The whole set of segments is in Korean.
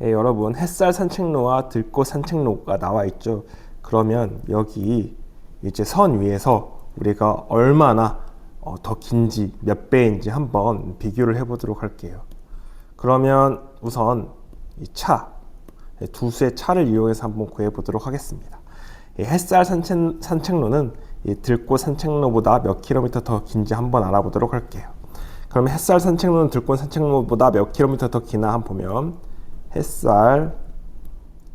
여러분 햇살 산책로와 들꽃 산책로가 나와 있죠. 그러면 여기 이제 선 위에서 우리가 얼마나 더 긴지 몇 배인지 한번 비교를 해 보도록 할게요. 그러면 우선 이 두 수의 차를 이용해서 한번 구해 보도록 하겠습니다. 이 햇살 산책로는 이 들꽃 산책로보다 몇 킬로미터 더 긴지 한번 알아보도록 할게요. 그러면 햇살 산책로는 들꽃 산책로보다 몇 킬로미터 더 기나 한번 보면 햇살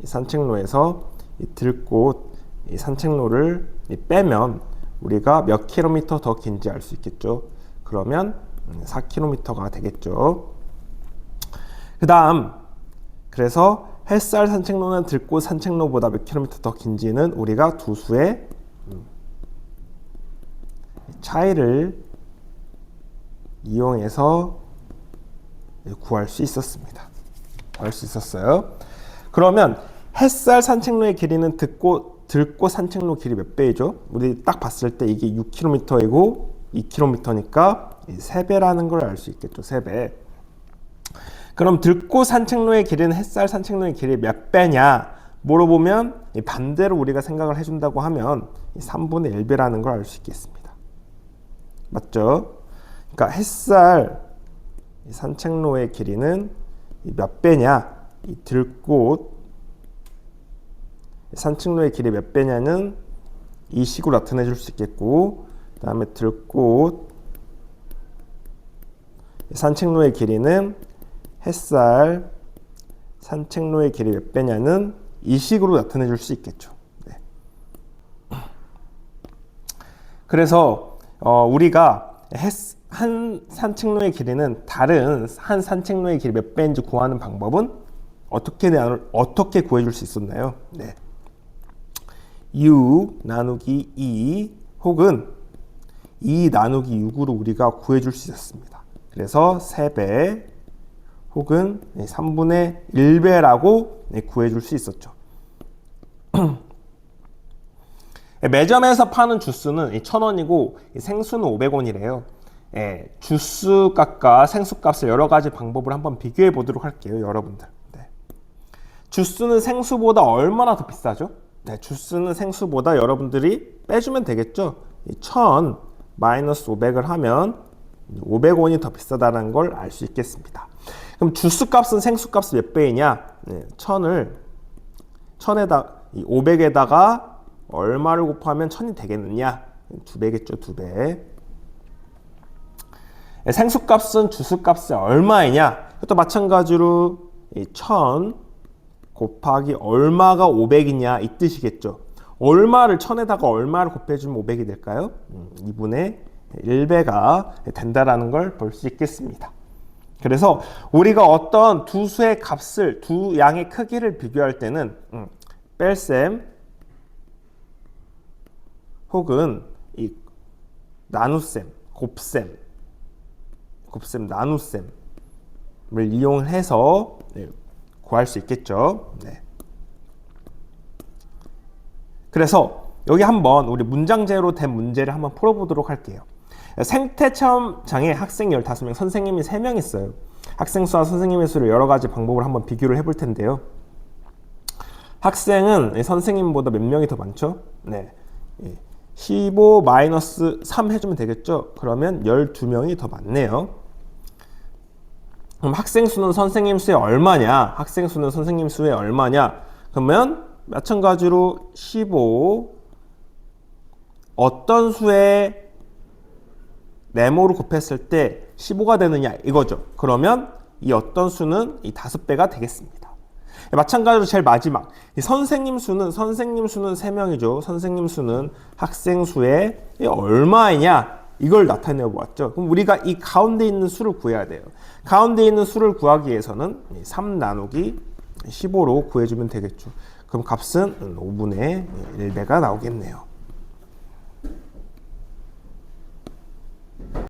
산책로에서 이 들꽃 이 산책로를 빼면 우리가 몇 킬로미터 더 긴지 알 수 있겠죠. 그러면 4킬로미터가 되겠죠. 그 다음 그래서 햇살 산책로는 들꽃 산책로보다 몇 킬로미터 더 긴지는 우리가 두 수의 차이를 이용해서 구할 수 있었습니다. 구할 수 있었어요. 그러면 햇살 산책로의 길이는 들꽃 산책로 길이 몇 배이죠? 우리 딱 봤을 때 이게 6km이고 2km니까 3배라는 걸 알 수 있겠죠. 3배. 그럼 들꽃 산책로의 길이는 햇살 산책로의 길이 몇 배냐 물어보면 반대로 우리가 생각을 해준다고 하면 3분의 1배라는 걸 알 수 있겠습니다. 맞죠? 그러니까 햇살 산책로의 길이는 몇 배냐, 이 들꽃 산책로의 길이 몇 배냐는 이 식으로 나타내 줄 수 있겠고, 그 다음에 들꽃 산책로의 길이는 햇살 산책로의 길이 몇 배냐는 이 식으로 나타내 줄 수 있겠죠. 네. 그래서 우리가 한 산책로의 길이는 다른 한 산책로의 길이 몇 배인지 구하는 방법은 어떻게 구해줄 수 있었나요? 네. 6 나누기 2 혹은 2 나누기 6으로 우리가 구해줄 수 있었습니다. 그래서 3배 혹은 3분의 1배라고 구해줄 수 있었죠. 매점에서 파는 주스는 1,000원이고 생수는 500원이래요. 주스 값과 생수 값을 여러 가지 방법을 한번 비교해 보도록 할게요, 여러분들. 네. 주스는 생수보다 얼마나 더 비싸죠? 네, 주스는 생수보다 여러분들이 빼주면 되겠죠. 1,000 마이너스 500을 하면 500원이 더 비싸다는 걸 알 수 있겠습니다. 그럼 주스 값은 생수 값이 몇 배이냐? 네, 500에다가 얼마를 곱하면 1000이 되겠느냐? 2배겠죠, 2배. 생수 값은 주스 값이 얼마이냐? 또 마찬가지로 1000 곱하기 얼마가 500이냐 이 뜻이겠죠. 얼마를 1000에다가 얼마를 곱해주면 500이 될까요? 2분의 1배가 된다라는 걸 볼 수 있겠습니다. 그래서 우리가 어떤 두 수의 값을, 두 양의 크기를 비교할 때는 뺄셈 혹은 이 나눗셈, 곱셈, 나눗셈을 이용해서 구할 수 있겠죠. 네. 그래서 여기 한번 우리 문장제로 된 문제를 한번 풀어보도록 할게요. 생태체험장에 학생이 15명, 선생님이 3명 있어요. 학생 수와 선생님의 수를 여러 가지 방법으로 한번 비교를 해볼 텐데요. 학생은 선생님보다 몇 명이 더 많죠? 네. 15 마이너스 3 해주면 되겠죠? 그러면 12명이 더 많네요. 그럼 학생 수는 선생님 수의 얼마냐? 학생 수는 선생님 수의 얼마냐? 그러면 마찬가지로 15 어떤 수의 네모로 곱했을 때 15가 되느냐 이거죠. 그러면 이 어떤 수는 이 5배가 되겠습니다. 마찬가지로 제일 마지막 선생님 수는 3명이죠. 선생님 수는 학생 수의 얼마이냐 이걸 나타내 보았죠. 그럼 우리가 이 가운데 있는 수를 구해야 돼요. 가운데 있는 수를 구하기 위해서는 3 나누기 15로 구해주면 되겠죠. 그럼 값은 5분의 1배가 나오겠네요.